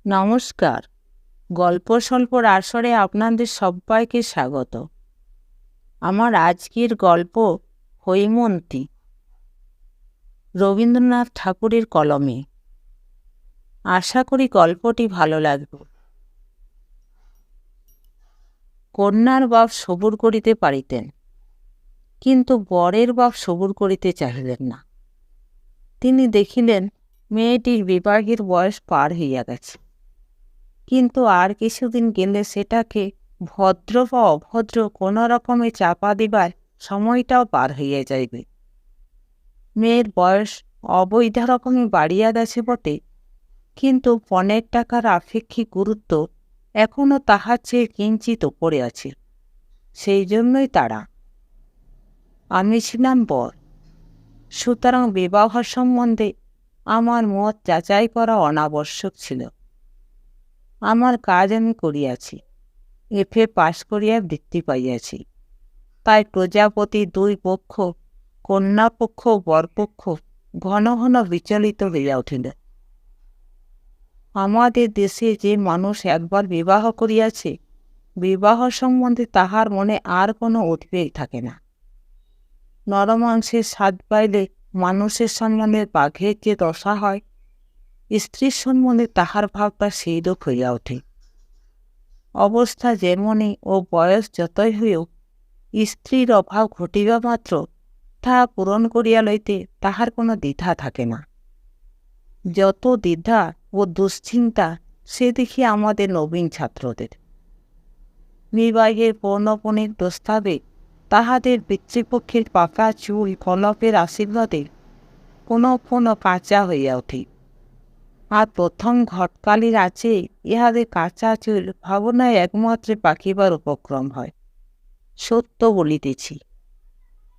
নমস্কার। গল্প স্বল্পর আসরে আপনাদের সবাইকে স্বাগত। আমার আজকের গল্প হৈমন্তী, রবীন্দ্রনাথ ঠাকুরের কলমে। আশা করি গল্পটি ভালো লাগবে। কন্যার বাপ সবুর করিতে পারিতেন, কিন্তু বরের বাপ সবুর করিতে চাহিলেন না। তিনি দেখিলেন মেয়েটির বিবাহের বয়স পার হইয়া গেছে, কিন্তু আর কিছুদিন গেলে সেটাকে ভদ্র বা অভদ্র কোনো রকমে চাপা দিবার সময়টাও পার হইয়া যাইবে। মেয়ের বয়স অবৈধ রকমে বাড়িয়া গেছে বটে, কিন্তু পণের টাকার আপেক্ষিক গুরুত্ব এখনও তাহার চেয়ে কিঞ্চিত ওপরে আছে। সেই জন্যই তারা। আমি ছিলাম বর, সুতরাং বিবাহ সম্বন্ধে আমার মত যাচাই করা অনাবশ্যক ছিল। আমার কাজ আমি করিয়াছি, এফএ পাশ করিয়া বৃত্তি পাইয়াছি। তাই প্রজাপতি দুই পক্ষ, কন্যাপক্ষ ও বরপক্ষ ঘন ঘন বিচলিত হইয়া উঠিল। আমাদের দেশে যে মানুষ একবার বিবাহ করিয়াছে, বিবাহ সম্বন্ধে তাহার মনে আর কোনো উদ্বেগ থাকে না। নরমাংসের স্বাদ পাইলে মানুষের সম্বন্ধে বাঘের যে দশা হয়, স্ত্রীর সম্বন্ধে তাহার ভাবটা সেইরূপ হইয়া ওঠে। অবস্থা যেমনই ও বয়স যতই হইও, স্ত্রীর অভাব ঘটিবা মাত্র তাহা পূরণ করিয়া লইতে তাহার কোনো দ্বিধা থাকে না। যত দ্বিধা ও দুশ্চিন্তা সে দেখি আমাদের নবীন ছাত্রদের। বিবাহের পৌনঃপুনিক প্রস্তাবে তাহাদের পিতৃপক্ষের পাকা চুল কনকের আশীর্বাদে পুনঃ পুনঃ কাঁচা হইয়া ওঠে। আর প্রথম ঘটকালির আছে ইহাদের কাঁচা চুল ভাবনায় একমাত্রে পাকিবার উপক্রম হয়। সত্য বলিতেছি,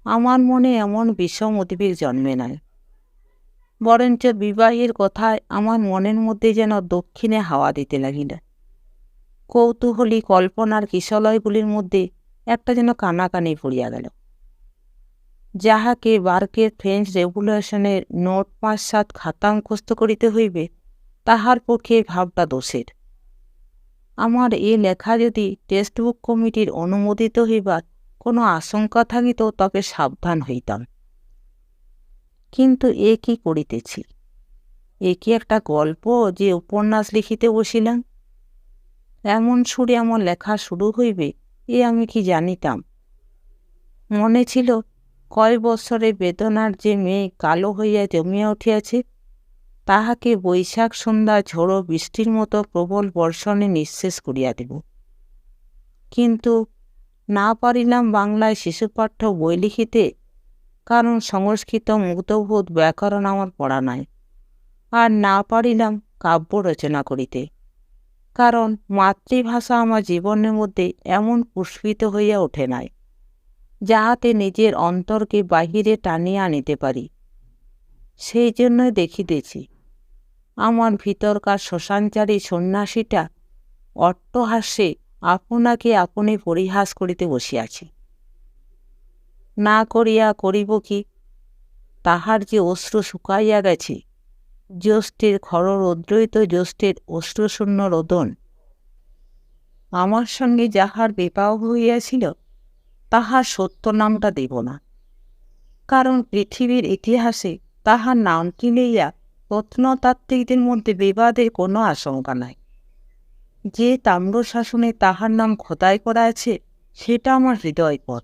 আমার মনে এমন বিষম উদ্বেগ জন্মে নাই, বরঞ্চ বিবাহের কথায় আমার মনের মধ্যে যেন দক্ষিণে হাওয়া দিতে লাগিল। কৌতূহলী কল্পনার কিশলয়গুলির মধ্যে একটা যেন কানাকানি পড়িয়া গেল। যাহাকে বার্কের ফ্রেঞ্চ রেভলিউশনের নোট ৫-৭ খাতা মুখস্থ করিতে হইবে, তাহার পক্ষে ভাবটা দোষের। আমার এ লেখা যদি টেক্সটবুক কমিটির অনুমোদিত হইবার কোনো আশঙ্কা থাকিত, তবে সাবধান হইতাম। কিন্তু এ কি করিতেছি? এ কি একটা গল্প যে উপন্যাস লিখিতে বসিলাম? এমন সুরে আমার লেখা শুরু হইবে এ আমি কি জানিতাম? মনে ছিল কয় বৎসরে বেদনার যে মেয়ে কালো হইয়া জমিয়া উঠিয়াছে, তাহাকে বৈশাখ সন্ধ্যা ঝোড়ো বৃষ্টির মতো প্রবল বর্ষণে নিঃশেষ করিয়া দেব। কিন্তু না পারিলাম বাংলায় শিশুপাঠ্য বই লিখিতে, কারণ সংস্কৃত মুগ্ধবোধ ব্যাকরণ আমার পড়া নাই। আর না পারিলাম কাব্য রচনা করিতে, কারণ মাতৃভাষা আমার জীবনের মধ্যে এমন পুষ্পিত হইয়া ওঠে নাই, যাহাতে নিজের অন্তরকে বাহিরে টানিয়া আনিতে পারি। সেই জন্যই দেখিতেছি আমার ভিতরকার শ্মশানচারী সন্ন্যাসীটা অট্টহাস্যে আপনাকে আপনি পরিহাস করিতে বসিয়াছি। না করিয়া করিব কি? তাহার যে অশ্রু শুকাইয়া গেছে, জ্যৈষ্ঠের খররৌদ্রৈত জ্যৈষ্ঠের অশ্রুশূন্য রোদন। আমার সঙ্গে যাহার বিবাহ হইয়াছিল, তাহার সত্য নামটা দেব না, কারণ পৃথিবীর ইতিহাসে তাহার নামটি লইয়া প্রত্নতাত্ত্বিকদের মধ্যে বিবাদের কোনো আশঙ্কা নাই। যে তাম্রশাসনে তাহার নাম খোদাই করা আছে, সেটা আমার হৃদয়পথ।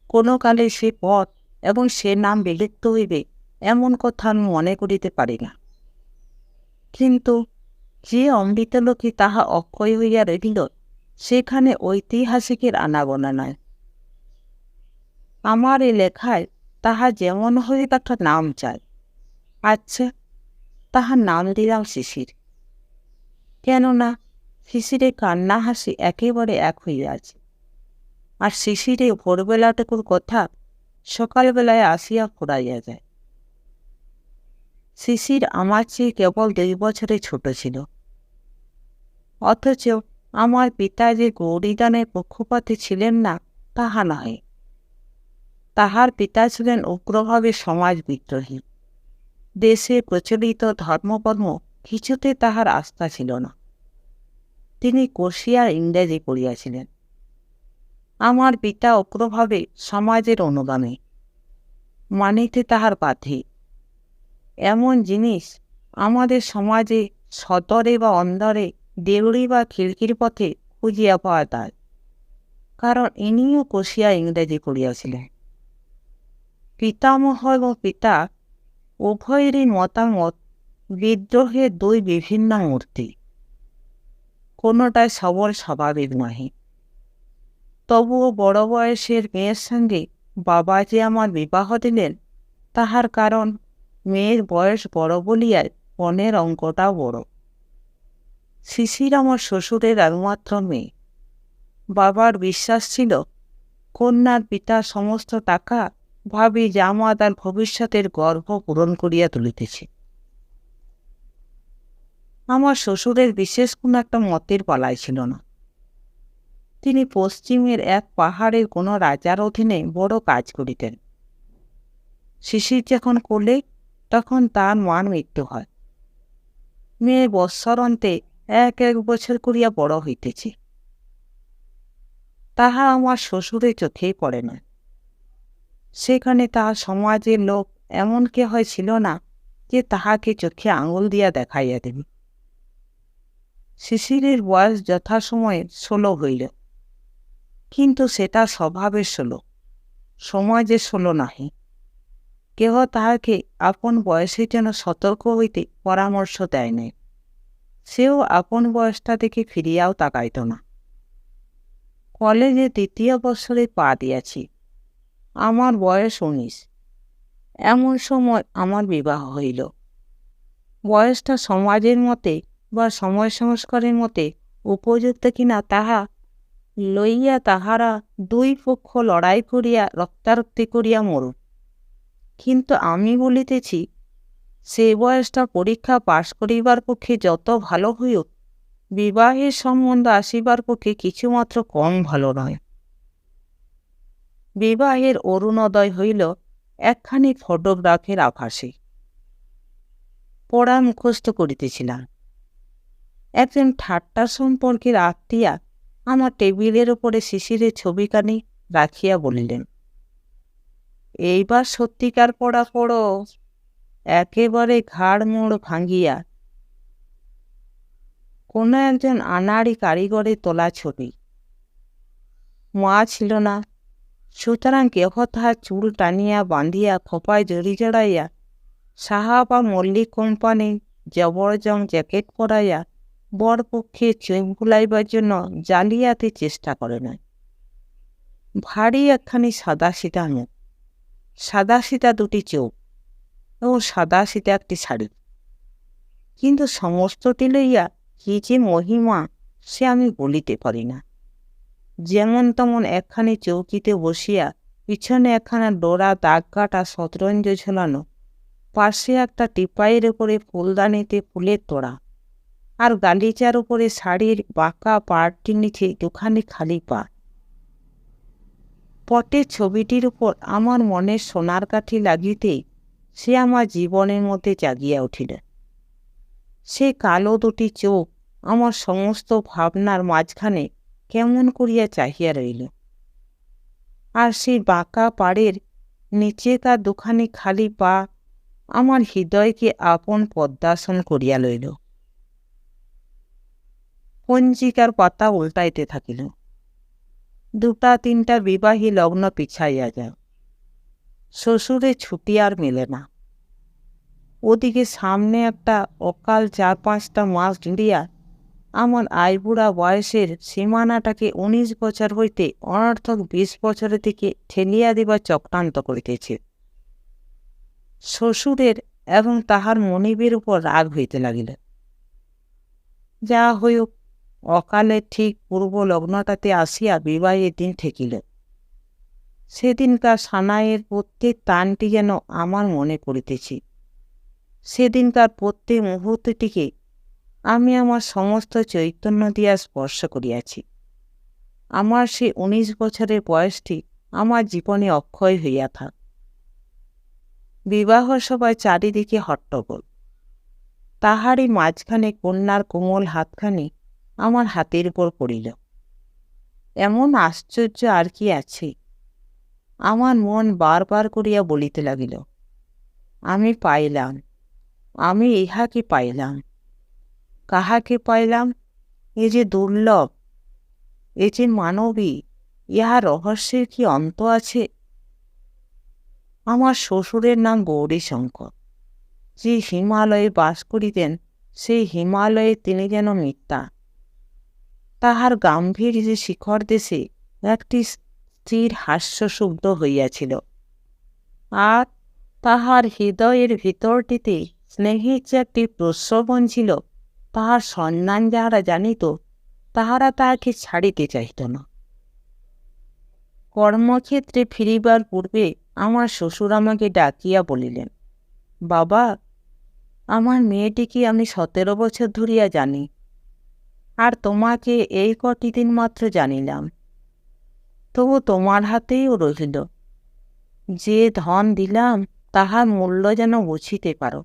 কোনো কালে সে পথ এবং সে নাম বিলুপ্ত হইবে এমন কথা আমি মনে করিতে পারি না। কিন্তু যে অমৃতলোকে তাহা অক্ষয় হইয়া রহিল, সেখানে ঐতিহাসিকের আনাগোনা নয়। আমার এই লেখায় তাহা যেমন হয়ে একটা নাম চাই। আচ্ছা, তাহার নাম দিলাম শিশির। কেননা শিশিরের কান্না হাসি একেবারে এক হইয়া আছে, আর শিশিরে ভোরবেলাটুকুর কথা সকালবেলায় আসিয়া ফুরাইয়া যায়। শিশির আমার চেয়ে কেবল ২ বছরে ছোট ছিল, অথচ আমার পিতা যে গৌরীদানের পক্ষপাতী ছিলেন না তাহা নয়। তাহার পিতা ছিলেন উগ্রভাবে সমাজ বিদ্রোহী। দেশে প্রচলিত ধর্মকর্ম কিছুতে তাহার আস্থা ছিল না। তিনি কষিয়া ইংরেজি পড়িয়াছিলেন। আমার পিতা অগ্রভাবে সমাজের অনুগামী, মানিতে তাহার বাধে। এমন জিনিস আমাদের সমাজে সদরে বা অন্দরে, দেউড়ি বা খিড়কির পথে খুঁজিয়া পাওয়া যায়, কারণ ইনিও কষিয়া ইংরেজি পড়িয়াছিলেন। পিতামহ এবং পিতা উভয়েরই মতামত বিদ্রোহের দুই বিভিন্ন মূর্তি, কোনোটাই সবল স্বাভাবিক নহে। তবুও বড় বয়সের মেয়ের সঙ্গে বাবা যে আমার বিবাহ দিলেন, তাহার কারণ মেয়ের বয়স বড় বলিয়ায় পণের অঙ্কটাও বড়। শিশির আমার শ্বশুরের একমাত্র মেয়ে। বাবার বিশ্বাস ছিল কন্যার পিতা সমস্ত টাকা ভাবি জামাত আর ভবিষ্যতের গর্ভ পূরণ করিয়া তুলিতেছে। আমার শ্বশুরের বিশেষ কোনো একটা মতের পালাই ছিল না। তিনি পশ্চিমের এক পাহাড়ের কোনো রাজার অধীনে বড় কাজ করিতেন। শিশির যখন কোলে, তখন তার মার মৃত্যু হয়। মেয়ে বৎসর-অন্তে এক এক বছর করিয়া বড় হইতেছে। তাহা আমার শ্বশুরের চোখেই পড়ে না। সেখানে তাহার সমাজের লোক এমন কে হয় ছিল না যে তাহাকে চোখে আঙুল দিয়া দেখাইয়া দেবে। শিশিরের বয়স যথাসময়ে 16 হইল, কিন্তু সেটা স্বভাবের 16, সমাজের 16 নাহি। কেহ তাহাকে আপন বয়সে যেন সতর্ক হইতে পরামর্শ দেয় নাই। সেও আপন বয়সটা দেখে ফিরিয়াও তাকাইত না। কলেজে 2য় বৎসরে পা দিয়াছি। আমার বয়স 19। এমন সময় আমার বিবাহ হইল। বয়সটা সমাজের মতে বা সময় সংস্কারের মতে উপযুক্ত কিনা তাহা লইয়া তাহারা দুই পক্ষ লড়াই করিয়া রক্তারক্তি করিয়া মরুক, কিন্তু আমি বলিতেছি, সে বয়সটা পরীক্ষা পাশ করিবার পক্ষে যত ভালো হইউক, বিবাহের সম্বন্ধ আসিবার পক্ষে কিছুমাত্র কম ভালো নয়। বিবাহের অরুণোদয় হইল একখানি ফটোগ্রাফের আভাসে। পড়া মুখস্থ করিতেছিলাম। একজন ঠাট্টা সম্পর্কের আত্মীয়া আমার টেবিলের উপরে শিশিরের ছবিখানি রাখিয়া বলিলেন, এইবার সত্যিকার পড়া পড়ো, একেবারে ঘাড় মোড় ভাঙিয়া। কোনো একজন আনাড়ি কারিগরের তোলা ছবি। মা ছিল না, সুতরাং কেহ তাহার চুল টানিয়া বাঁধিয়া খোপায় জড়ি জড়াইয়া, সাহা বা মল্লিক কোম্পানি জবরজং জ্যাকেট পরাইয়া বরপক্ষে চোখ বুলাইবার জন্য জালিয়াতি চেষ্টা করে না। ভারী একখানি সাদাসিধা মুখ, সাদাসিধা দুটি চোখ এবং সাদাসিধা একটি শাড়ি। কিন্তু সমস্তটি লইয়া কি যে মহিমা, সে আমি বলিতে পারি না। যেমন তেমন একখানি চৌকিতে বসিয়া, পিছনে একখানা ডোরা দাগ কাটা শতরঞ্জ ঝোলানো, পাশে একটা টিপাইয়ের উপরে ফুলদানিতে ফুলের তোড়া, আর গালিচার উপরে শাড়ির বাঁকা পাড়টির নিচে দুখানি খালি পা। পটের ছবিটির উপর আমার মনের সোনার কাঠি লাগিতেই সে আমার জীবনের মধ্যে জাগিয়া উঠিল। সে কালো দুটি চোখ আমার সমস্ত ভাবনার মাঝখানে কেমন করিয়া চাহিয়া রইল, আর সেই বাঁকা পাড়ের নিচে তার দুখানি খালি পা আমার হৃদয়কে আপন পদ্মাসন করিয়া লইল। পঞ্জিকার পাতা উল্টাইতে থাকিল। 2-3টা বিবাহী লগ্ন পিছাইয়া যায়। শ্বশুরের ছুটি আর মেলে না। ওদিকে সামনে একটা অকাল 4-5টা মাস জুড়িয়া আমার আইবুড়া বয়সের সীমানাটাকে 19 বছর হইতে অনর্থক 20 বছরের দিকে ঠেলিয়া দিবার চক্রান্ত করিতেছে। শ্বশুরের এবং তাহার মনিবের উপর রাগ হইতে লাগিল। যা হইউক, অকালে ঠিক পূর্ব লগ্নটাতে আসিয়া বিবাহের দিন ঠেকিল। সেদিনকার সানাইয়ের প্রত্যেক তানটি যেন আমার মনে পড়িতেছি। সেদিনকার প্রত্যেক মুহূর্তটিকে আমি আমার সমস্ত চৈতন্য দিয়া স্পর্শ করিয়াছি। আমার সে 19 বছরের বয়সটি আমার জীবনে অক্ষয় হইয়া থাক। বিবাহ সভায় চারিদিকে হট্টগোল। তাহারই মাঝখানে কন্যার কোমল হাতখানি আমার হাতের উপর পড়িল। এমন আশ্চর্য আর কি আছে? আমার মন বারবার করিয়া বলিতে লাগিল, আমি পাইলাম, আমি ইহাকে পাইলাম। কাহাকে পাইলাম? এ যে দুর্লভ, এ যে মানবী, ইহা রহস্যের কি অন্ত আছে? আমার শ্বশুরের নাম গৌরীশঙ্কর। যে হিমালয়ে বাস করিতেন, সেই হিমালয়ে তিনি যেন মিথ্যা। তাহার গাম্ভীর যে শিখর দেশে একটি স্থির হাস্যশুব্ধ হইয়াছিল, আর তাহার হৃদয়ের ভিতরটিতে স্নেহের যে একটি প্রস্রবণ ছিল, তাহার সন্ধান যাহারা জানিত, তাহারা তাহাকে ছাড়িতে চাহিত না। কর্মক্ষেত্রে ফিরিবার পূর্বে আমার শ্বশুর আমাকে ডাকিয়া বলিলেন, বাবা, আমার মেয়েটিকে আমি 17 বছর ধরিয়া জানি, আর তোমাকে এই কটি দিন মাত্র জানিলাম, তবু তোমার হাতেও রহিল। যে ধন দিলাম তাহার মূল্য যেন বুঝিতে পারো।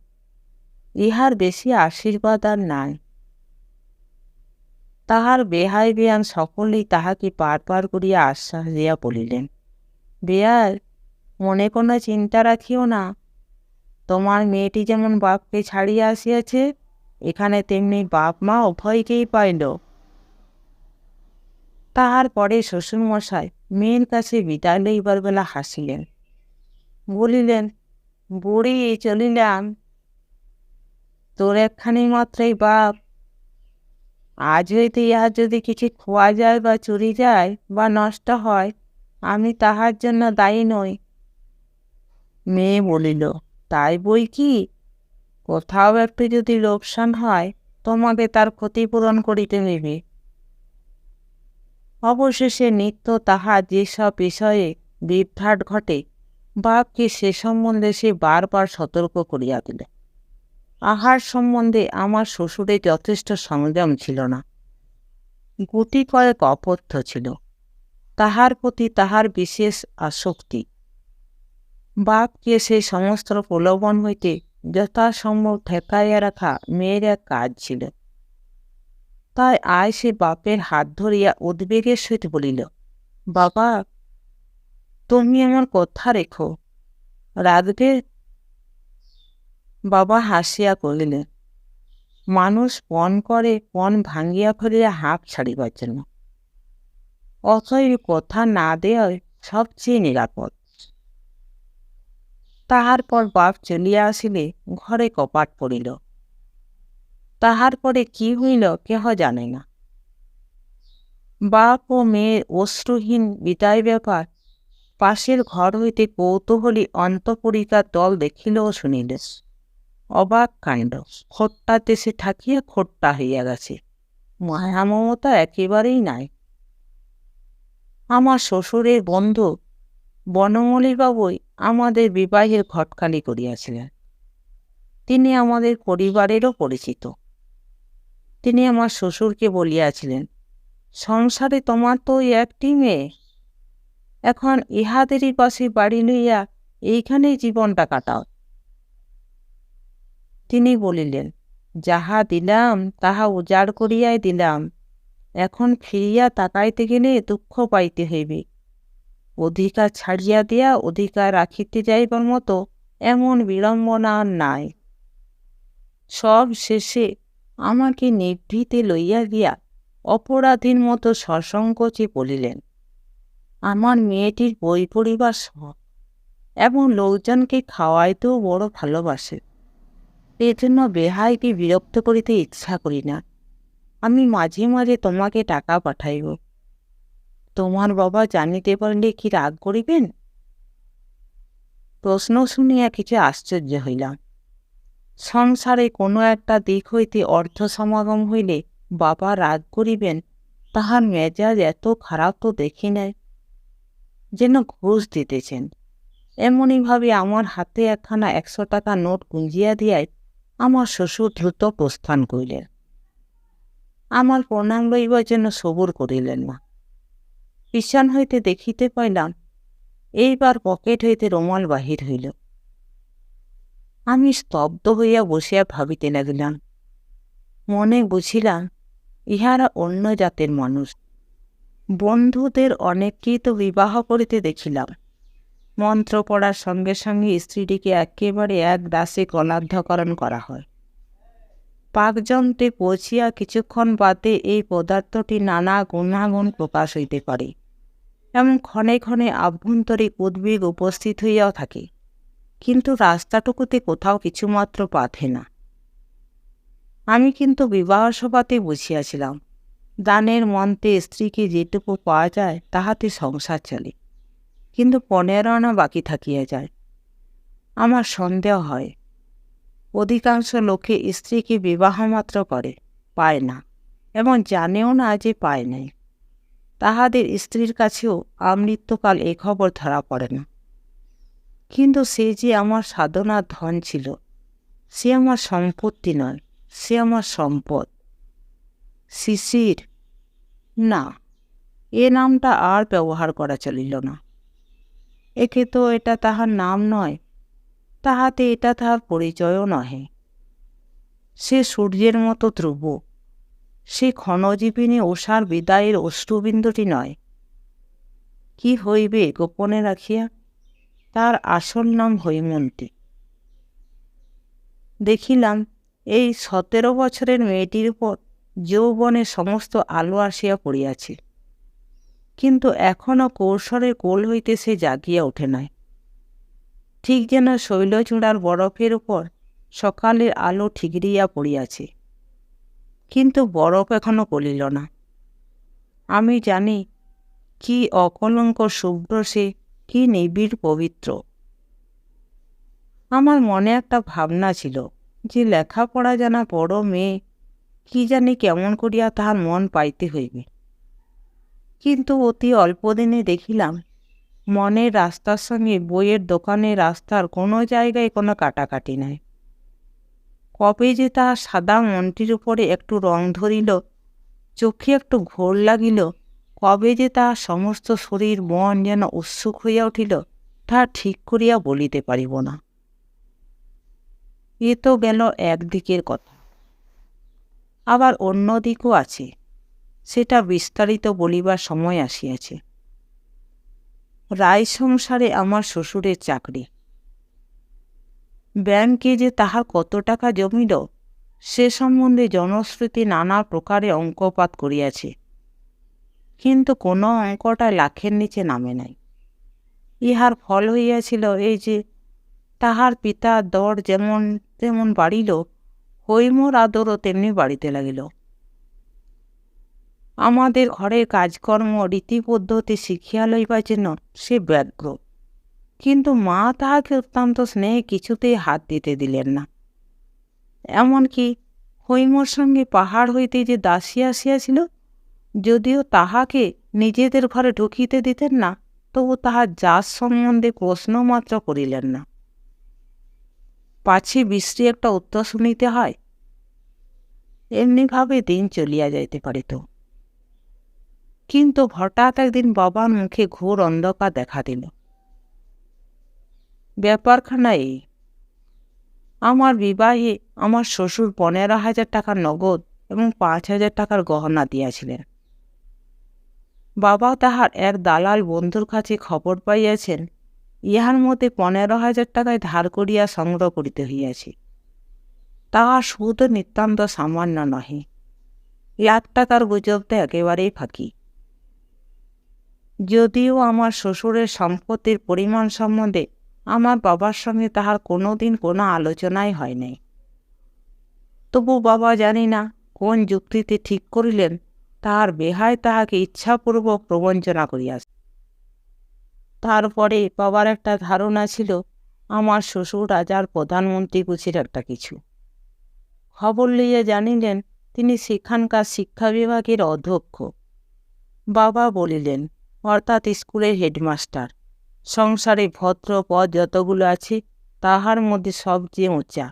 ইহার বেশি আশীর্বাদ আর নাই। তাহার বেহাই বেয়ান সকলেই তাহাকে পার করিয়া আশ্বাস দিয়া বলিলেন, বেয়াই, মনে কোনো চিন্তা রাখিও না। তোমার মেয়েটি যেমন বাপকে ছাড়িয়া আসিয়াছে, এখানে তেমনি বাপ মা উভয়কেই পাইল। তাহার পরে শ্বশুরমশাই মেয়ের কাছে বিদায় লইবার বেলা হাসিলেন, বলিলেন, বুড়ি, চলিলাম। তোর একখানি মাত্রই বাপ, আজ হইতে ইহার যদি কিছু খোয়া যায় বা চুরি যায় বা নষ্ট হয়, আমি তাহার জন্য দায়ী নই। মেয়ে বলিল, তাই বই কি, কোথাও একটু যদি লোকসান হয়, তোমাকে তার ক্ষতিপূরণ করিতে হইবে। অবশেষে নিত্য তাহার যেসব বিষয়ে বিভ্রাট ঘটে, বাপকে সে সম্বন্ধে সে বারবার সতর্ক করিয়া দিল। আহার সম্বন্ধে আমার শ্বশুরের যথেষ্ট সংযম ছিল না। গুটি কয়েক অপথ্য ছিল, তাহার প্রতি তাহার বিশেষ আসক্তি। বাপকে সেই সমস্ত প্রলোভন হইতে যথাসম্ভব ঠেকাইয়া রাখা মেয়ের এক কাজ ছিল। তাই আয় সে বাপের হাত ধরিয়া উদ্বেগের সহিত বলিল, বাবা, তুমি আমার কথা রেখো, রাখবে? বাবা হাসিয়া কহিলেন, মানুষ পণ করে পণ ভাঙিয়া ফেলিয়া হাঁপ ছাড়িবার জন্য, অতএব কথা না দেওয়াই সবচেয়ে নিরাপদ। তাহার পর বাপ চলিয়া আসিলে ঘরে কপাট পড়িল। তাহার পরে কি হইল কেহ জানে না। বাপ ও মেয়ের অশ্রুহীন বিদায় ব্যাপার পাশের ঘর হইতে কৌতূহলী অন্তঃপুরিকার দল দেখিল ও শুনিল। অবাক কাণ্ড, খোট্টা দেশে থাকিয়া খোট্টা হইয়া গেছে, মায়া মমতা একেবারেই নাই। আমার শ্বশুরের বন্ধু বনমালীবাবুই আমাদের বিবাহের ঘটকালি করিয়াছিলেন। তিনি আমাদের পরিবারেরও পরিচিত। তিনি আমার শ্বশুরকে বলিয়াছিলেন, সংসারে তোমার তো ওই একটি মেয়ে, এখন ইহাদেরই পাশে বাড়ি লইয়া এইখানেই জীবনটা কাটাও। তিনি বলিলেন, যাহা দিলাম তাহা উজাড় করিয়াই দিলাম, এখন ফিরিয়া তাকাইতে গেলে দুঃখ পাইতে হইবে। অধিকার ছাড়িয়া দিয়া অধিকার রাখিতে যাইবার মতো এমন বিড়ম্বনা আর নাই। সব শেষে আমাকে নিভৃতে লইয়া গিয়া অপরাধীর মতো সসংকোচে বলিলেন, আমার মেয়েটির বই পড়িবার শখ এবং লোকজনকে খাওয়াইতেও বড় ভালোবাসে। এজন্য বেহাইকে বিরক্ত করিতে ইচ্ছা করি না। আমি মাঝে মাঝে তোমাকে টাকা পাঠাইব। তোমার বাবা জানিতে পারলে কি রাগ করিবেন? প্রশ্ন শুনিয়া কিছু আশ্চর্য হইলাম। সংসারে কোনো একটা দিক হইতে অর্থ সমাগম হইলে বাবা রাগ করিবেন, তাহার মেজাজ এত খারাপ তো দেখি নাই। যেন ঘুষ দিতেছেন। এমনিভাবে আমার হাতে একখানা 100 টাকা নোট গুঁজিয়া দিয়াই আমার শ্বশুর দ্রুত প্রস্থান করিলেন। আমার প্রণাম লইবার জন্য সবুর করিলেন না। পিছন হইতে দেখিতে পাইলাম, এইবার পকেট হইতে রুমাল বাহির হইল। আমি স্তব্ধ হইয়া বসিয়া ভাবিতে লাগিলাম, মনে বুঝিলাম ইহারা অন্য জাতের মানুষ। বন্ধুদের অনেককেই তো বিবাহ করিতে দেখিলাম, মন্ত্র পড়ার সঙ্গে সঙ্গে স্ত্রীটিকে একেবারে এক দাসে কলার্ধকরণ করা হয়। পাকযন্ত্রে পৌঁছিয়া কিছুক্ষণ বাদে এই পদার্থটি নানা গুণাগুণ প্রকাশ হইতে পারে, এবং ক্ষণে ক্ষণে আভ্যন্তরিক উদ্বেগ উপস্থিত হইয়াও থাকে, কিন্তু রাস্তাটুকুতে কোথাও কিছুমাত্র বাধে না। আমি কিন্তু বিবাহ সভাতে বুঝিয়াছিলাম, দানের মন্ত্রে স্ত্রীকে যেটুকু পাওয়া যায় তাহাতে সংসার চলে, কিন্তু 15 আনা বাকি থাকিয়া যায়। আমার সন্দেহ হয়, অধিকাংশ লোকে স্ত্রীকে বিবাহ মাত্র করে, পায় না, এবং জানেও না যে পায় নাই। তাহাদের স্ত্রীর কাছেও আমৃত্যুকাল এ খবর ধরা পড়ে না। কিন্তু সে যে আমার সাধনার ধন ছিল, সে আমার সম্পত্তি নয়, সে আমার সম্পদ। শিশির, না, এ নামটা আর ব্যবহার করা চলিল না। একে তো এটা তাহার নাম নয়, তাহাতে এটা তাহার পরিচয়ও নহে। সে সূর্যের মতো ধ্রুব, সে ক্ষণজীবিনী উষার বিদায়ের অশ্রুবিন্দুটি নয়। কি হইবে গোপনে রাখিয়া? তার আসল নাম হৈমন্তী। দেখিলাম এই 17 বছরের মেয়েটির উপর যৌবনের সমস্ত আলো আসিয়া পড়িয়াছে, কিন্তু এখনও কৌশলের কোল হইতে সে জাগিয়া ওঠে নাই। ঠিক যেন শৈলচূড়ার বরফের উপর সকালের আলো ঠিকরিয়া পড়িয়াছে, কিন্তু বরফ এখনো গলিল না। আমি জানি কি অকলঙ্ক শুভ্র সে, কি নিবিড় পবিত্র। আমার মনে একটা ভাবনা ছিল যে লেখাপড়া জানা বড় মেয়ে কি জানি কেমন করিয়া তাহার মন পাইতে হইবে, কিন্তু অতি অল্পদিনে দেখিলাম মনের রাস্তার সঙ্গে বইয়ের দোকানের রাস্তার কোনো জায়গায় কোনো কাটাকাটি নাই। কবে যে তাহার সাদা মনটির উপরে একটু রং ধরিল, চোখে একটু ঘোর লাগিল, কবে যে তাহার সমস্ত শরীর মন যেন উৎসুক হইয়া উঠিল, তাহা ঠিক করিয়া বলিতে পারিব না। এ তো গেল একদিকের কথা, আবার অন্য দিকও আছে, সেটা বিস্তারিত বলিবার সময় আসিয়াছে। রায় সংসারে আমার শ্বশুরের চাকরি। ব্যাংকে যে তাহার কত টাকা জমিল সে সম্বন্ধে জনশ্রুতি নানা প্রকারে অঙ্কপাত করিয়াছে, কিন্তু কোনো অঙ্কটা লাখের নিচে নামে নাই। ইহার ফল হইয়াছিল এই যে, তাহার পিতার দর যেমন তেমন বাড়িল, হৈমর আদরও তেমনি বাড়িতে লাগিল। আমাদের ঘরের কাজকর্ম রীতিপদ্ধতি শিখিয়া লইবার জন্য সে ব্যগ্র, কিন্তু মা তাহাকে অত্যন্ত স্নেহে কিছুতেই হাত দিতে দিলেন না। এমনকি হৈমর সঙ্গে পাহাড় হইতে যে দাসী আসিয়াছিল, যদিও তাহাকে নিজেদের ঘরে ঢুকিতে দিতেন না, তবু তাহার জাত সম্বন্ধে প্রশ্নমাত্র করিলেন না। পাছে বিশ্রী একটা উত্তর শুনিতে হয়। এমনিভাবে দিন চলিয়া যাইতে পারিত, কিন্তু হঠাৎ একদিন বাবার মুখে ঘোর অন্ধকার দেখা দিল। ব্যাপারখানা এই, আমার বিবাহে আমার শ্বশুর 15,000 টাকা নগদ এবং 5,000 টাকার গহনা দিয়াছিলেন। বাবা তাহার এক দালাল বন্ধুর কাছে খবর পাইয়াছেন ইহার মধ্যে 15,000 টাকায় ধার করিয়া সংগ্রহ করিতে হইয়াছে। তাহার সুদ নিতান্ত সামান্য নহে, 1,00,000 টাকার গুজবটা একেবারেই ফাঁকি। যদিও আমার শ্বশুরের সম্পত্তির পরিমাণ সম্বন্ধে আমার বাবার সঙ্গে তাহার কোনোদিন কোনো আলোচনাই হয় নাই, তবু বাবা জানি না কোন যুক্তিতে ঠিক করিলেন তাহার বেহায় তাহাকে ইচ্ছাপূর্বক প্রবঞ্চনা করিয়াছে। তারপরে বাবার একটা ধারণা ছিল আমার শ্বশুর রাজার প্রধানমন্ত্রী গুছির একটা কিছু। খবর লইয়া জানিলেন তিনি সেখানকার শিক্ষা বিভাগের অধ্যক্ষ। বাবা বলিলেন, অর্থাৎ স্কুলের হেডমাস্টার। সংসারে ভদ্র পদ যতগুলো আছে তাহার মধ্যে সবচেয়ে উঁচা।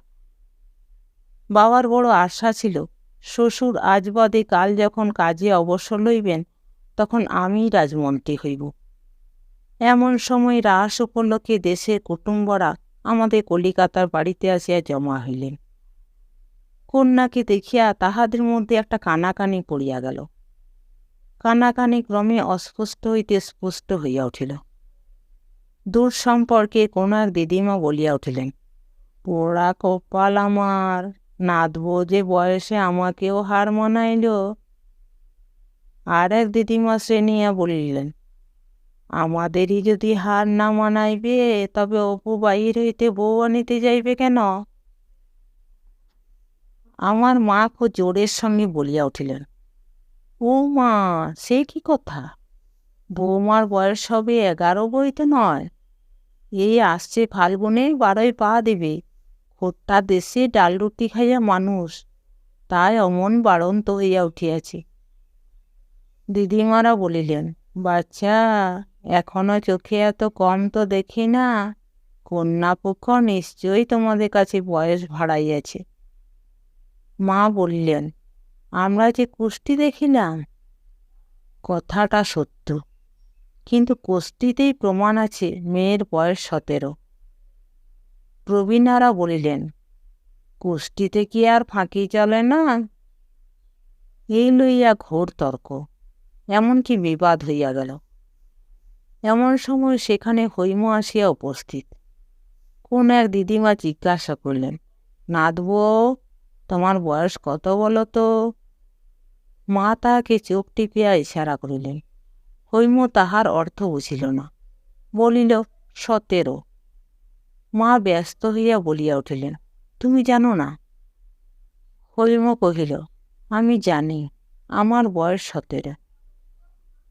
বাবার বড় আশা ছিল শ্বশুর আজ বাদে কাল যখন কাজে অবসর লইবেন তখন আমি রাজমন্ত্রী হইব। এমন সময় রাস উপলক্ষে দেশের কুটুম্বরা আমাদের কলিকাতার বাড়িতে আসিয়া জমা হইলেন। কন্যাকে দেখিয়া তাহাদের মধ্যে একটা কানাকানি পড়িয়া গেল। কানাকানি ক্রমে অস্পষ্ট হইতে স্পষ্ট হইয়া উঠিল। দূর সম্পর্কে কোনো এক দিদিমা বলিয়া উঠিলেন, পোড়া কপাল আমার, নাদবো যে বয়সে আমাকেও হার মানাইল। আর এক দিদিমা শ্রেণিয়া বলিলেন, আমাদেরই যদি হার না মানাইবে তবে অপু বাহির হইতে বউ আনিতে যাইবে কেন? আমার মা খুব জোরের সঙ্গে বলিয়া উঠিলেন, ও মা, সে কি কথা? বৌমার বয়স হবে 11 বইতে নয়। এই আসছে ফাল্গুনে 12 পা দেবে। খোট্টা দেশে ডাল রুটি খাইয়া মানুষ, তাই অমন বাড়ন্ত হইয়া উঠিয়াছে। দিদিমারা বলিলেন, বাচ্চা, এখনো চোখে এত কম তো দেখি না। কন্যাপক্ষ নিশ্চয়ই তোমাদের কাছে বয়স ভাড়াইয়াছে। মা বললেন, আমরা যে কুষ্টি দেখিলাম। কথাটা সত্য, কিন্তু কুষ্টিতেই প্রমাণ আছে মেয়ের বয়স 17। প্রবীণারা বলিলেন, কুষ্টিতে কি আর ফাঁকি চলে না? এই লইয়া ঘোর তর্ক, এমনকি বিবাদ হইয়া গেল। এমন সময় সেখানে হৈম আসিয়া উপস্থিত। কোন এক দিদিমা জিজ্ঞাসা করলেন, নাদবো, তোমার বয়স কত বলো তো? মা তাহাকে চোখ টিপিয়া ইশারা করিলেন। হৈম তাহার অর্থ বুঝিল না, বলিল, 17। মা ব্যস্ত হইয়া বলিয়া উঠিলেন, তুমি জানো না? হৈম কহিল, আমি জানি, আমার বয়স 17।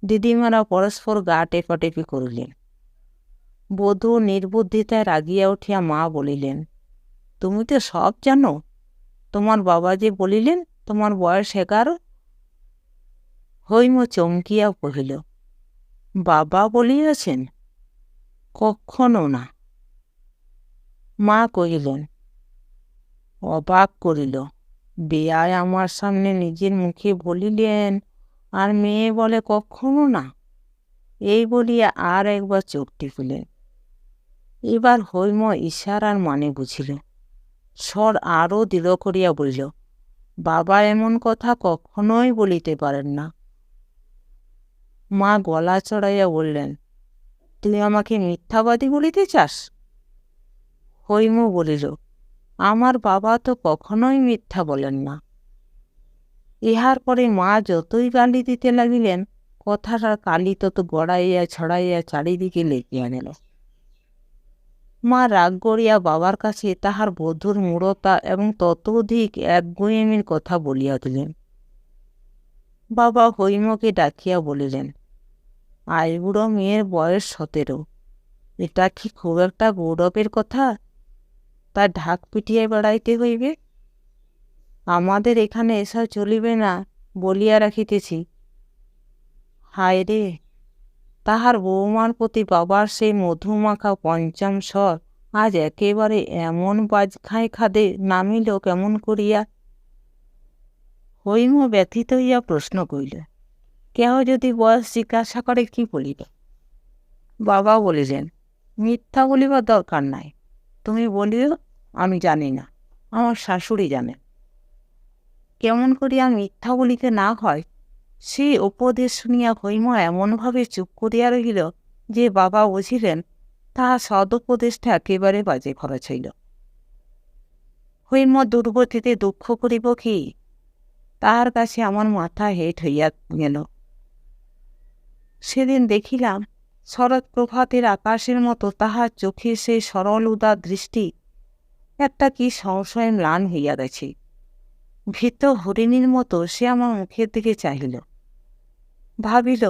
দিদিমারা পরস্পর গা টেপাটেপি করিলেন। বধূ নির্বুদ্ধিতায় রাগিয়া উঠিয়া মা বলিলেন, তুমি তো সব জানো। তোমার বাবা যে বলিলেন তোমার বয়স 11। হৈম চমকিয়া কহিল, বাবা বলিয়াছেন? কখনো না। মা কহিলেন, অবাক করিল। বেয়ায় আমার সামনে নিজের মুখে বলিলেন, আর মেয়ে বলে কখনো না। এই বলিয়া আর একবার চোখ টিপিলেন। এবার হৈম ইশারার মানে বুঝিল। স্বর আরও দৃঢ় করিয়া বলিল, বাবা এমন কথা কখনোই বলিতে পারেন না। মা গলা চড়াইয়া বললেন, তুই আমাকে মিথ্যাবাদী বলিতে চাস? হৈম বলিল, আমার বাবা তো কখনোই মিথ্যা বলেন না। ইহার পরে মা যতই গালি দিতে লাগিলেন, কথাটার কালি তত গড়াইয়া ছড়াইয়া চারিদিকে লেগিয়া গেল। মা রাগ করিয়া বাবার কাছে তাহার বধূর মূঢ়তা এবং ততোধিক একগুঁয়েমির কথা বলিয়া দিলেন। বাবা হৈমকে ডাকিয়া বলিলেন, আইবুড়ো মেয়ের বয়স 17। এটা কি খুব একটা গৌরবের কথা? তার ঢাক পিটিয়ে বেড়াইতে হইবে? আমাদের এখানে এসব চলিবে না বলিয়া রাখিতেছি। হায় রে, তাহার বৌমার প্রতি বাবার সেই মধুমাখা পঞ্চম স্বর আজ একেবারে এমন বাজখাঁয় খাদে নামিল কেমন করিয়া? হৈম ব্যথিত হইয়া প্রশ্ন করিল, কেহ যদি বয়স জিজ্ঞাসা করে কি বলিব? বাবা বলিলেন, মিথ্যা বলিবার দরকার নাই। তুমি বলিও, আমি জানি না, আমার শাশুড়ি জানেন। কেমন করিয়া মিথ্যা বলিতে না হয় সেই উপদেশ শুনিয়া হৈম এমনভাবে চুপ করিয়া রহিল যে বাবা বুঝিলেন তাহা সদুপদেশটা একেবারে বাজে খরচ হইল। হৈম দুর্গতিতে দুঃখ করিব কি? তাহার কাছে আমার মাথা হেঁট হইয়া গেল। সেদিন দেখিলাম শরৎ প্রভাতের আকাশের মতো তাহার চোখে সেই সরল উদার দৃষ্টি একটা কি সংশয় ম্লান হইয়া গেছে। ভীত হরিণীর মতো সে আমার মুখের দিকে চাহিল। ভাবিল,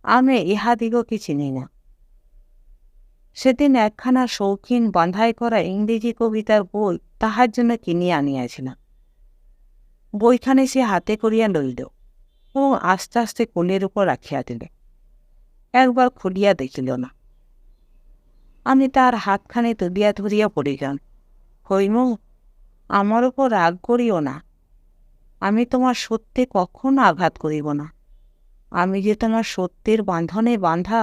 আমি ইহাদিগকে চিনি না। সেদিন একখানা শৌখিন বাঁধাই করা ইংরেজি কবিতার বই তাহার জন্য কিনিয়া আনিয়াছিলাম। বইখানে সে হাতে করিয়া লইল এবং আস্তে আস্তে কোলের উপর রাখিয়া দিল। একবার খুলিয়া দেখিল না। আমি তার হাতখানে তুলিয়া ধরিয়া পড়িলাম। হৈম, আমার উপর রাগ করিও না। আমি তোমার সত্যে কখনো আঘাত করিব না। আমি যে তোমার সত্যের বাঁধনে বাঁধা।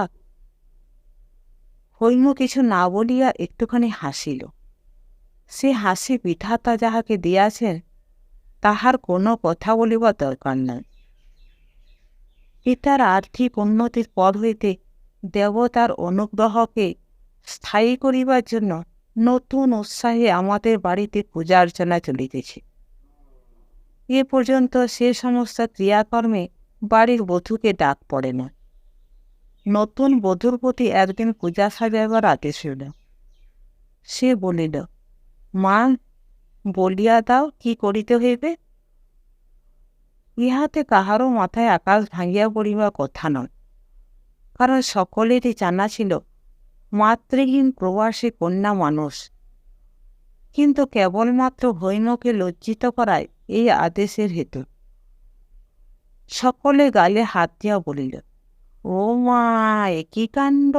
হৈম কিছু না বলিয়া একটুখানি হাসিল। সে হাসি বিধাতা যাহাকে দিয়াছেন তাহার কোনো কথা বলিবার দরকার নাই। পিতার আর্থিক উন্নতির পর হইতে দেবতার অনুগ্রহকে স্থায়ী করিবার জন্য নতুন উৎসাহে আমাদের বাড়িতে পূজা অর্চনা চলিতেছে। এ পর্যন্ত সে সমস্ত ক্রিয়াকর্মে বাড়ির বধূকে ডাক পড়ে না। নতুন বধূর প্রতি একদিন পূজা সাজাইবার আদেশ হইল। সে বলিল, মা, বলিয়া দাও কি করিতে হইবে। ইহাতে কাহারও মাথায় আকাশ ভাঙিয়া পড়িবার কথা নয়, কারণ সকলেরই জানা ছিল মাতৃহীন প্রবাসী কন্যা মানুষ। কিন্তু কেবলমাত্র হৈমকে লজ্জিত করায় এই আদেশের হেতু। সকলে গালে হাত দিয়া বলিল, ও মা, এ কি কাণ্ড!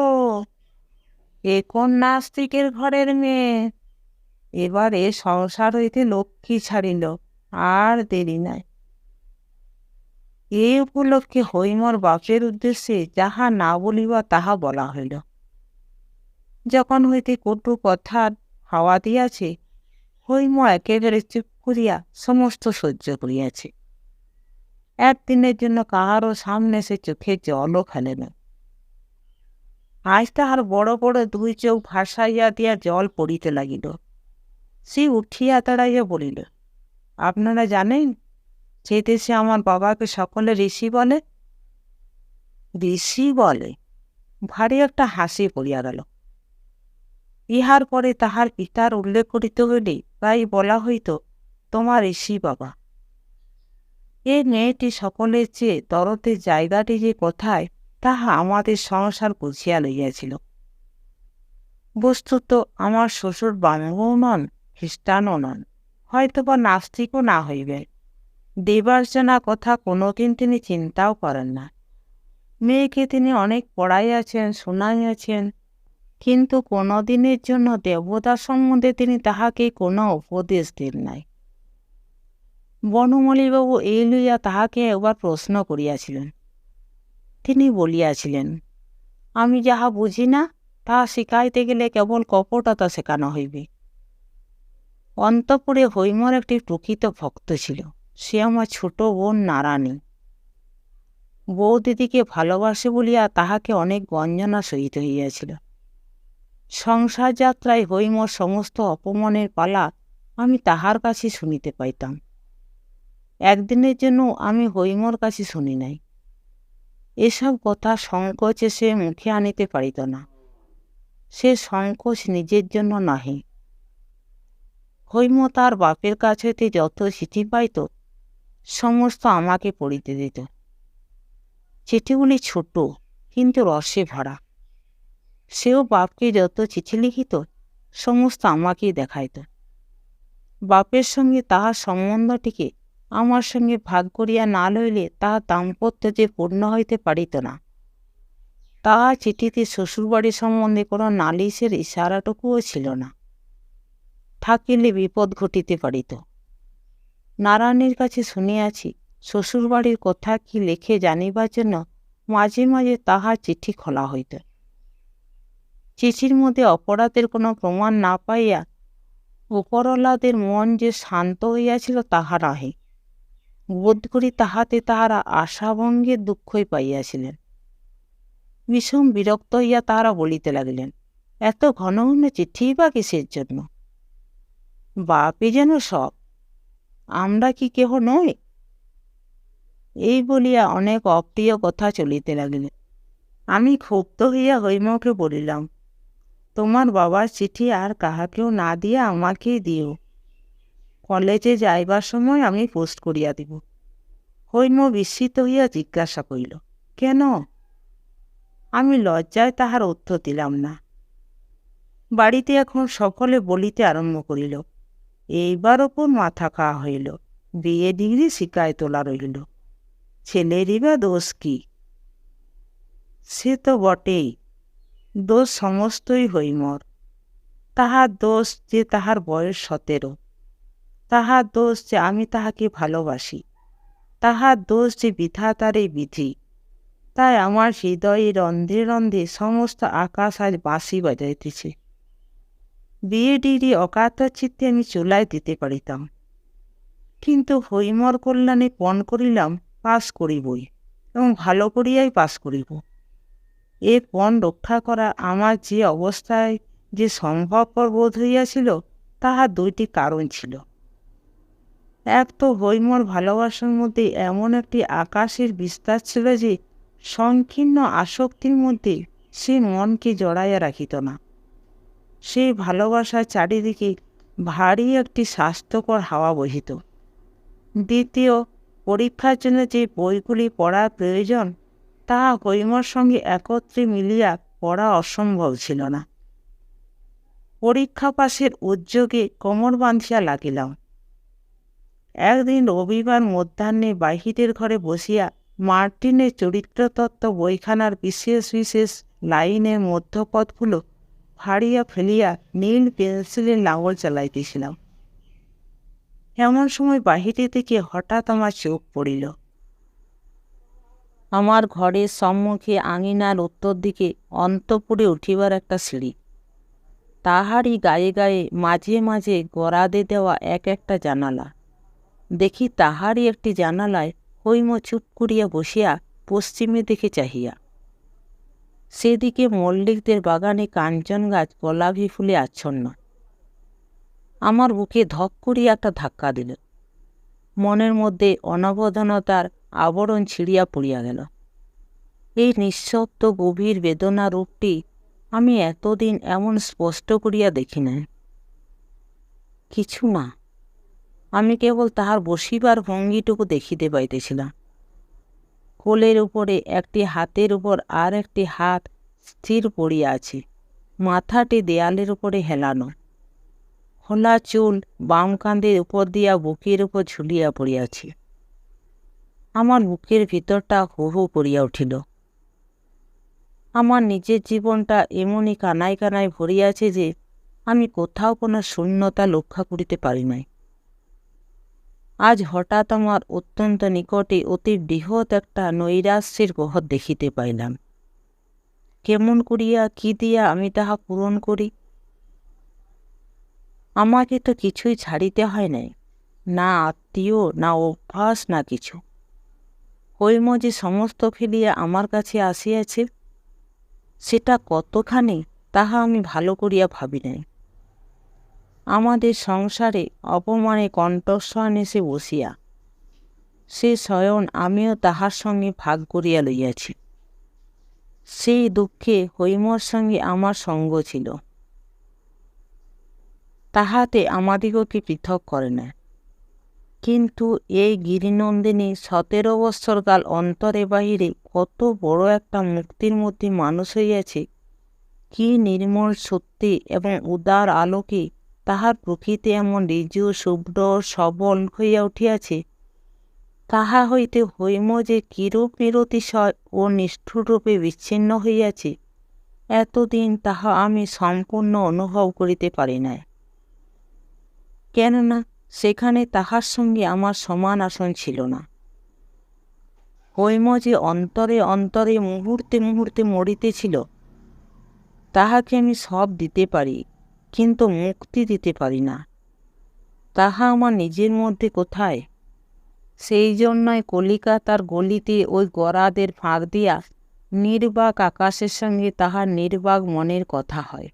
এ কোন নাস্তিকের ঘরের মেয়ে! এবারে সংসার হইতে লক্ষ্মী ছাড়িল, আর দেরি নাই। এই উপলক্ষে হৈমর বাপের উদ্দেশ্যে যাহা না বলিবা তাহা বলা হইল। যখন হইতে কটু কথার হাওয়া দিয়াছে, হৈম একেবারে চুপ করিয়া সমস্ত সহ্য করিয়াছে। একদিনের জন্য কাহারও সামনে সে চোখে জলও ফেলে না। আজ তাহার বড় বড় দুই চোখ ভাসাইয়া দিয়া জল পড়িতে লাগিল। সে উঠিয়া দাঁড়াইয়া বলিল, আপনারা জানেন সে দেশে আমার বাবাকে সকলে ঋষি বলে। ঋষি বলে? ভারী একটা হাসি পড়িয়া গেল। ইহার পরে তাহার পিতার উল্লেখ করিতে হইলে তাই বলা হইত, তোমার ঋষি বাবা। এ মেয়েটি সকলের চেয়ে দরদের জায়গাটি যে কোথায় তাহা আমাদের সংসার বুঝিয়া লইয়াছিল। বস্তুত আমার শ্বশুর বাঙালিও নন, খ্রিস্টানও নন, হয়তোবা নাস্তিকও না হইবে। দেবার্চনা কথা কোনোদিন তিনি চিন্তাও করেন না। মেয়েকে তিনি অনেক পড়াইয়াছেন, শোনাইয়াছেন, কিন্তু কোনোদিনের জন্য দেবতা সম্বন্ধে তিনি তাহাকে কোনো উপদেশ দেন নাই। বনমালীবাবু এই লইয়া তাহাকে একবার প্রশ্ন করিয়াছিলেন। তিনি বলিয়াছিলেন, আমি যাহা বুঝি না তাহা শিখাইতে গেলে কেবল কপটতা শেখানো হইবে। অন্তঃপুরে হৈমর একটি প্রকৃত ভক্ত ছিল, সে আমার ছোট বোন নারায়ণী। বউ দিদিকে ভালোবাসে বলিয়া তাহাকে অনেক গঞ্জনা সহিতে হইয়াছিল। সংসার যাত্রায় হৈমর সমস্ত অপমানের পালা আমি তাহার কাছে শুনিতে পাইতাম। একদিনের জন্য আমি হৈমর কাছে শুনি নাই। এসব কথা সংকোচে সে মুখে আনিতে পারিত না। সে সংকোচ নিজের জন্য নহে। হৈম তার বাপের কাছ হইতে যত চিঠি পাইত সমস্ত আমাকে পড়িতে দিত। চিঠিগুলি ছোট কিন্তু রসে ভরা। সেও বাপকে যত চিঠি লিখিত সমস্ত আমাকেই দেখাইত। বাপের সঙ্গে তাহার সম্বন্ধটিকে আমার সঙ্গে ভাগ করিয়া না লইলে তাহার দাম্পত্য যে পূর্ণ হইতে পারিত না। তাহা চিঠিতে শ্বশুরবাড়ি সম্বন্ধে কোনো নালিশের ইশারাটুকুও ছিল না। থাকিলে বিপদ ঘটিতে পারিত। নারায়ণীর কাছে শুনিয়াছি শ্বশুরবাড়ির কথা কি লেখে জানিবার জন্য মাঝে মাঝে তাহার চিঠি খোলা হইত। চিঠির মধ্যে অপরাধের কোনো প্রমাণ না পাইয়া উপরওয়ালাদের মন যে শান্ত হইয়াছিল তাহা নহে। বোধ করি তাহাতে তাহারা আশাভঙ্গের দুঃখই পাইয়াছিলেন। ভীষণ বিরক্ত হইয়া তাহারা বলিতে লাগিলেন, এত ঘন ঘন চিঠি বা কিসের জন্য? বাপই যেন সব, আমরা কি কেহ নই? এই বলিয়া অনেক অপ্রিয় কথা চলিতে লাগিলেন। আমি ক্ষুব্ধ হইয়া হৈমকে বলিলাম, তোমার বাবার চিঠি আর কাহাকেও না দিয়া আমাকেই দিও। কলেজে যাইবার সময় আমি পোস্ট করিয়া দিব। হৈম বিস্মিত হইয়া জিজ্ঞাসা করিল, কেন? আমি লজ্জায় তাহার উত্তর দিলাম না। বাড়িতে এখন সকলে বলিতে আরম্ভ করিল, এইবার ওপর মাথা খাওয়া হইল, বিয়ে ডিগ্রি শিকায় তোলা রইল, ছেলেরই বা দোষ কি? সে তো বটেই, দোষ সমস্তই হৈমর। তাহার দোষ যে তাহার বয়স 17, তাহার দোষ যে আমি তাহাকে ভালোবাসি, তাহার দোষ যে বিধাতার এই বিধি। তাই আমার হৃদয়ে রন্ধ্রে রন্ধ্রে সমস্ত আকাশ আজ বাঁশি বাজাইতেছে। বিয়ে ডিগ্রি অকাতর চিত্তে আমি চুলায় দিতে পারিতাম, কিন্তু হৈমর কল্যাণে পণ করিলাম পাস করিবই, এবং ভালো করিয়াই পাস করিব। এ পণ রক্ষা করা আমার যে অবস্থায় যে সম্ভবপর বোধ হইয়াছিল, তাহার দুইটি কারণ ছিল। এক তো হৈমর ভালোবাসার মধ্যে এমন একটি আকাশের বিস্তার ছিল যে সংকীর্ণ আসক্তির মধ্যে সে মনকে জড়াইয়া রাখিত না। সেই ভালোবাসার চারিদিকে ভারী একটি স্বাস্থ্যকর হাওয়া বহিত। দ্বিতীয়, পরীক্ষার জন্য যে বইগুলি পড়ার প্রয়োজন, তাহা হৈমর সঙ্গে একত্রে মিলিয়া পড়া অসম্ভব ছিল না। পরীক্ষা পাশের উদ্যোগে কোমর বাঁধিয়া লাগিলাম। একদিন রবিবার মধ্যাহ্নে বাহিরের ঘরে বসিয়া মার্টিনের চরিত্রতত্ত্ব বইখানার বিশেষ বিশেষ লাইনের মধ্যপদগুলো ফাড়িয়া ফেলিয়া নীল পেন্সিলের লাঙল চালাইতেছিলাম। এমন সময় বাহিরে থেকে হঠাৎ আমার চোখ পড়িল। আমার ঘরের সম্মুখে আঙিনার উত্তর দিকে অন্তঃপুরে উঠিবার একটা সিঁড়ি, তাহারই গায়ে গায়ে মাঝে মাঝে গরাদে দেওয়া এক একটা জানালা। দেখি তাহারই একটি জানালায় হৈম চুপ করিয়া বসিয়া পশ্চিমের দিকে চাহিয়া। সেদিকে মল্লিকদের বাগানে কাঞ্চন গাছ গোলাপি ফুলে আচ্ছন্ন। আমার বুকে ধক করিয়া একটা ধাক্কা দিল। মনের মধ্যে অনবধানতার আবরণ ছিঁড়িয়া পড়িয়া গেল। এই নিঃশব্দ গভীর বেদনা রূপটি আমি এতদিন এমন স্পষ্ট করিয়া দেখি নাই। কিছু না, আমি কেবল তাহার বসিবার ভঙ্গিটুকু দেখিতে পাইতেছিলাম। কোলের উপরে একটি হাতের উপর আর একটি হাত স্থির পড়িয়া আছে, মাথাটি দেয়ালের উপরে হেলানো। খোলা চুল বাম কাঁধের উপর দিয়া বুকের উপর ঝুলিয়া পড়িয়াছে। আমার বুকের ভিতরটা হু হু করিয়া উঠিল। আমার নিজের জীবনটা এমনই কানায় কানায় ভরিয়াছে যে আমি কোথাও কোনো শূন্যতা লক্ষ্য করিতে পারি নাই। আজ হঠাৎ আমার অত্যন্ত নিকটে অতি বৃহৎ একটা নৈরাশ্যের বহর দেখিতে পাইলাম। কেমন করিয়া কি দিয়া আমি তাহা পূরণ করি? আমাকে তো কিছুই ছাড়িতে হয় নাই, না আত্মীয়, না অভ্যাস, না কিছু। হৈম যে সমস্ত ফেলিয়া আমার কাছে আসিয়াছে, সেটা কতখানি তাহা আমি ভালো করিয়া ভাবি নাই। আমাদের সংসারে অপমানে কণ্ঠস্বর এসে বসিয়া সে স্বয়ং আমিও তাহার সঙ্গে ভাগ করিয়া লইয়াছি। সেই দুঃখে হৈমর সঙ্গে আমার সঙ্গ ছিল, তাহাতে আমাদিগকে পৃথক করে না। কিন্তু এই গিরিনন্দিনী 17 বৎসরকাল অন্তরে বাহিরে কত বড় একটা মুক্তির মধ্যে মানুষ হইয়াছে, কি নির্মল সত্যি এবং উদার আলোকে তাহার প্রকৃতি এমন ঋজু শুভ্র সবল হইয়া উঠিয়াছে, তাহা হইতে হৈম যে কিরূপ নিরতিশয় ও নিষ্ঠুররূপে বিচ্ছিন্ন হইয়াছে, এতদিন তাহা আমি সম্পূর্ণ অনুভব করিতে পারি নাই। কেননা সেখানে তাহার সঙ্গে আমার সমান আসন ছিল না। হৈম যে অন্তরে অন্তরে মুহূর্তে মুহূর্তে মরিতেছিল, তাহাকে আমি সব দিতে পারি, কিন্তু মুক্তি দিতে পারি না। তাহা আমার নিজের মধ্যে কোথায়? সেই জন্যই কলিকাতার গলিতে ওই গরাদের ফাঁক দিয়া নির্বাক আকাশের সঙ্গে তাহার নির্বাক মনের কথা হয়,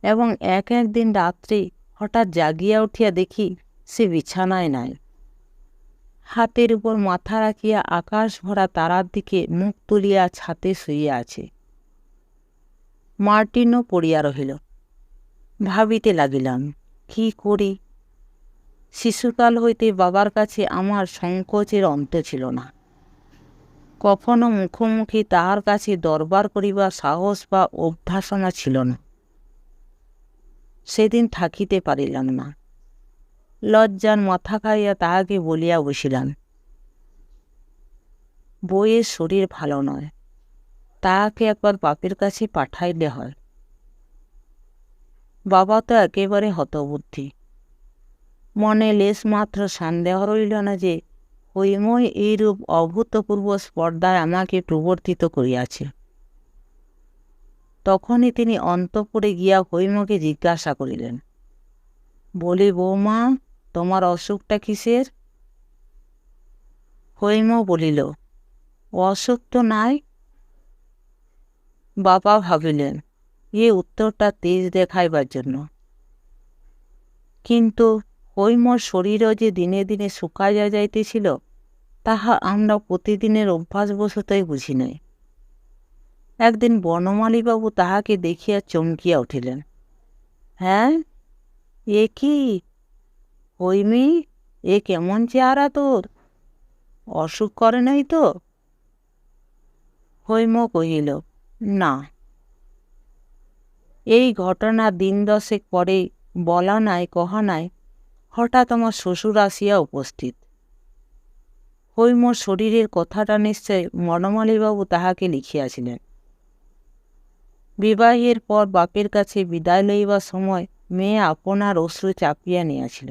এবং এক একদিন রাত্রে হঠাৎ জাগিয়া উঠিয়া দেখি সে বিছানায় নাই, হাতের উপর মাথা রাখিয়া আকাশ ভরা তারার দিকে মুখ তুলিয়া ছাতে শুইয়া আছে। মার্টিনও পড়িয়া রহিল। ভাবিতে লাগিলাম, কি করি? শিশুকাল হইতে বাবার কাছে আমার সংকোচের অন্ত ছিল না। কখনো মুখোমুখি তাহার কাছে দরবার করিবার সাহস বা অভ্যাসনা ছিল না। সেদিন থাকিতে পারিলাম না। লজ্জার মাথা খাইয়া তাহাকে বলিয়া বসিলাম, বইয়ের শরীর ভালো নয়, তাহাকে একবার বাপের কাছে পাঠাইলে হয়। বাবা তো একেবারে হতবুদ্ধি। মনে লেশ মাত্র সন্দেহ রইল না যে হৈমই এইরূপ অভূতপূর্ব স্পর্ধায় আমাকে প্রবর্তিত করিয়াছে। তখনই তিনি অন্তঃপুরে গিয়া হৈমকে জিজ্ঞাসা করিলেন, বলি বৌমা, তোমার অসুখটা কিসের? হৈম বলিল, অসুখ তো নাই। বাবা ভাবিলেন এ উত্তরটা তেজ দেখাইবার জন্য, কিন্তু হৈমর শরীরও যে দিনে দিনে শুকাইয়া যাইতেছিল তাহা আমরা প্রতিদিনের অভ্যাসবশতই বুঝি নাই। একদিন বনমালীবাবু তাহাকে দেখিয়া চমকিয়া উঠিলেন। হ্যাঁ, এ কি হৈমি, এ কেমন চেহারা তোর? অসুখ করে নাই তো? হৈম কহিল, না। এই ঘটনা দিন দশেক পরে বলা নাই কহা নাই হঠাৎ আমার শ্বশুর আসিয়া উপস্থিত। হৈমর শরীরের কথাটা নিশ্চয় বনমালীবাবু তাহাকে লিখিয়াছিলেন। বিবাহের পর বাপের কাছে বিদায় লইবার সময় মেয়ে আপনার অশ্রু চাপিয়া নিয়াছিল।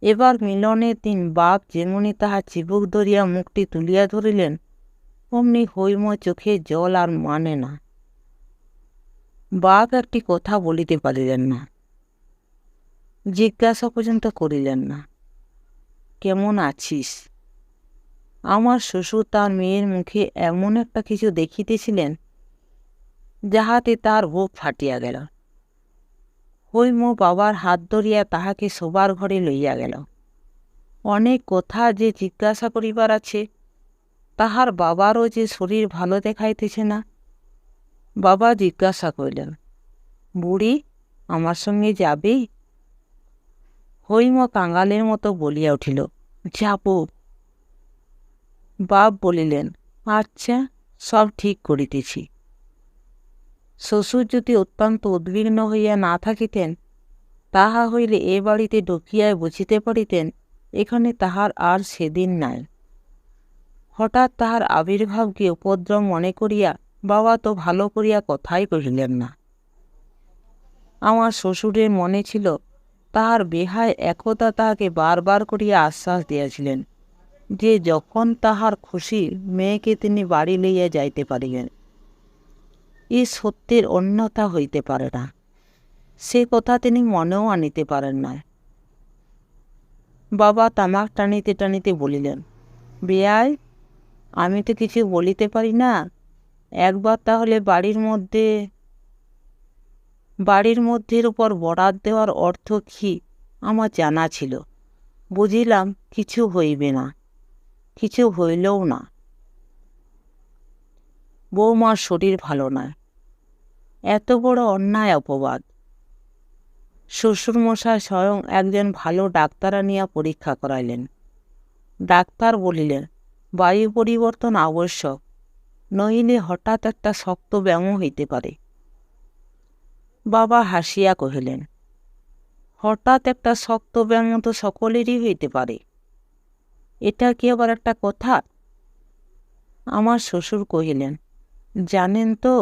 এবার মিলনের দিন বাপ যেমনি তাহার চিবুক ধরিয়া মুখটি তুলিয়া ধরিলেন, অমনি হৈম চোখে জল আর মানে না। বাপ একটি কথা বলিতে পারিলেন না, জিজ্ঞাসা পর্যন্ত করিলেন না, কেমন আছিস? আমার শ্বশুর তার মেয়ের মুখে এমন একটা কিছু দেখিতেছিলেন যাহাতে তার বুক ফাটিয়া গেল। হৈম বাবার হাত ধরিয়া তাহাকে শোবার ঘরে লইয়া গেল। অনেক কথা যে জিজ্ঞাসা করিবার আছে, তাহার বাবারও যে শরীর ভালো দেখাইতেছে না। বাবা জিজ্ঞাসা করিলেন, বুড়ি আমার সঙ্গে যাবি? হৈম কাঙালের মতো বলিয়া উঠিল, যাব। বাপ বলিলেন, আচ্ছা, সব ঠিক করিতেছি। শ্বশুর যদি অত্যন্ত উদ্বিগ্ন হইয়া না থাকিতেন, তাহা হইলে এ বাড়িতে ঢুকিয়াই বুঝিতে পারিতেন এখানে তাহার আর সেদিন নাই। হঠাৎ তাহার আবির্ভাবকে উপদ্রব মনে করিয়া বাবা তো ভালো করিয়া কথাই কহিলেন না। আমার শ্বশুরের মনে ছিল তাহার বেহায় একদা তাহাকে বারবার করিয়া আশ্বাস দিয়াছিলেন যে যখন তাহার খুশি মেয়েকে তিনি বাড়ি লইয়া যাইতে পারিবেন। এ সত্যের অন্যথা হইতে পারে না, সে কথা তিনি মনেও আনিতে পারেন না। বাবা তামাক টানিতে টানিতে বলিলেন, বেয়াই, আমি তো কিছু বলিতে পারি না, একবার তাহলে বাড়ির মধ্যের উপর বরাত দেওয়ার অর্থ কি আমার জানা ছিল। বুঝিলাম কিছু হইবে না, কিছু হইলেও না। বৌমার শরীর ভালো নয়, এত বড় অন্যায় অপবাদ। শ্বশুরমশাই স্বয়ং একজন ভালো ডাক্তার আনিয়া পরীক্ষা করাইলেন। ডাক্তার বলিলেন বায়ু পরিবর্তন আবশ্যক, নইলে হঠাৎ একটা শক্ত ব্যামো হইতে পারে। বাবা হাসিয়া কহিলেন, হঠাৎ একটা শক্ত ব্যামো তো সকলেরই হইতে পারে, এটা কি আবার একটা কথা? আমার শ্বশুর কহিলেন, জানেন তো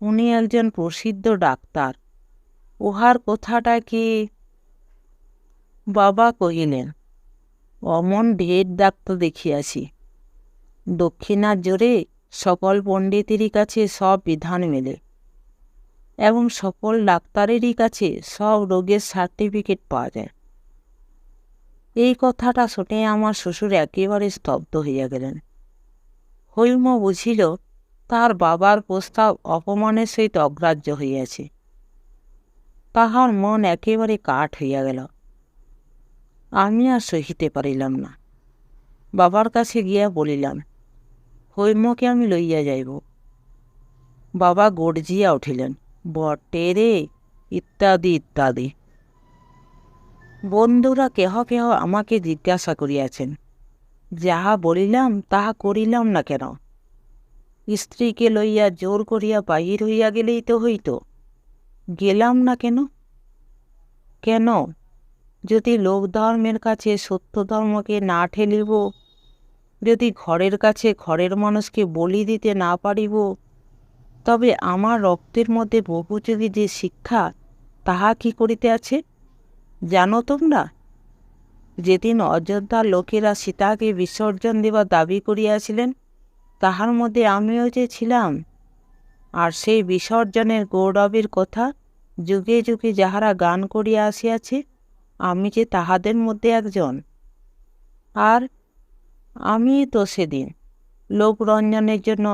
উনি একজন প্রসিদ্ধ ডাক্তার, উহার কথাটা কি? বাবা কহিলেন, অমন ঢের ডাক্তার দেখিয়াছি, দক্ষিণার জোরে সকল পণ্ডিতেরই কাছে সব বিধান মেলে এবং সকল ডাক্তারেরই কাছে সব রোগের সার্টিফিকেট পাওয়া যায়। এই কথাটা শুনে আমার শ্বশুর একেবারে স্তব্ধ হইয়া গেলেন। হৈম বুঝিল তার বাবার প্রস্তাব অপমানের সহিত অগ্রাহ্য হইয়াছে। তাহার মন একেবারে কাঠ হইয়া গেল। আমি আর সহিতে পারিলাম না। বাবার কাছে গিয়া বলিলাম, হৈমকে আমি লইয়া যাইব। বাবা গর্জিয়া উঠিলেন, বটে রে, ইত্যাদি ইত্যাদি। বন্ধুরা কেহ কেহ আমাকে জিজ্ঞাসা করিয়াছেন, যাহা বলিলাম তাহা করিলাম না কেন? স্ত্রীকে লইয়া জোর করিয়া বাহির হইয়া গেলেই তো হইত, গেলাম না কেন? কেন? যদি লোকধর্মের কাছে সত্য ধর্মকে না ঠেলিব, যদি ঘরের কাছে ঘরের মানুষকে বলি দিতে না পারিব, তবে আমার রক্তের মধ্যে বহুযুগী যে শিক্ষা তাহা কি করিতে আছে জানো তোমরা? যেদিন অযোধ্যার লোকেরা সীতাকে বিসর্জন দেবার দাবি করিয়াছিলেন, তাহার মধ্যে আমিও যে ছিলাম। আর সেই বিসর্জনের গৌরবের কথা যুগে যুগে যাহারা গান করিয়া আসিয়াছে, আমি যে তাহাদের মধ্যে একজন। আর আমি তো সেদিন লোকরঞ্জনের জন্য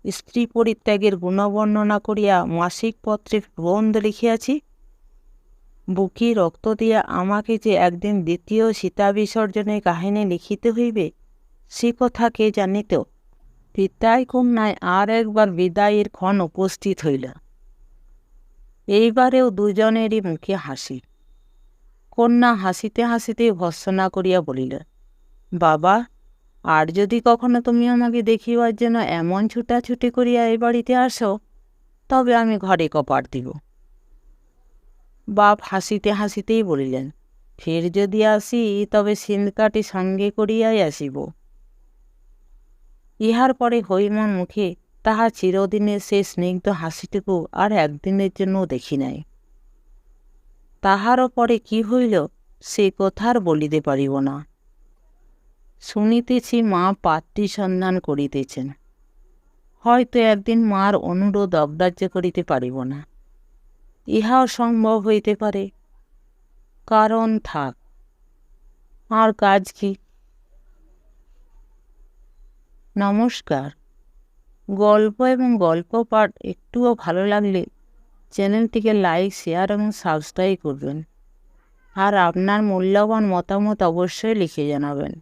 স্ত্রী পরিত্যাগের গুণবর্ণনা করিয়া মাসিক পত্রে প্রবন্ধ লিখিয়াছি। বুকি রক্ত দিয়া আমাকে যে একদিন দ্বিতীয় সীতা বিসর্জনের কাহিনী লিখিতে হইবে, সে কথা কে জানিত? পিতাই কন্যায় আর একবার বিদায়ের ক্ষণ উপস্থিত হইল। এইবারেও দুজনেরই মুখে হাসি। কন্যা হাসিতে হাসিতে ভর্ৎসনা করিয়া বলিল, বাবা, আর যদি কখনো তুমি আমাকে দেখিবার জন্য এমন ছুটাছুটি করিয়া এই বাড়িতে আসো, তবে আমি ঘরে কপাট দিব। বাপ হাসিতে হাসিতেই বলিলেন, ফের যদি আসি তবে সিন্দকাটি সঙ্গে করিয়াই আসিব। ইহার পরে হৈমর মুখে তাহার চিরদিনের সেই স্নিগ্ধ হাসিটুকু আর একদিনের জন্যও দেখি নাই। তাহারও পরে কি হইল সে কথার বলিতে পারিব না। শুনিতেছি মা পাত্রী সন্ধান করিতেছেন। হয়তো একদিন মার অনুরোধ অগ্রাহ্য করিতে পারিব না, ইহাও সম্ভব হইতে পারে। কারণ থাক, আর কাজ কি। নমস্কার। গল্প এবং গল্প পাঠ একটুও ভালো লাগলে চ্যানেলটিকে লাইক, শেয়ার এবং সাবস্ক্রাইব করবেন। আর আপনার মূল্যবান মতামত অবশ্যই লিখে জানাবেন।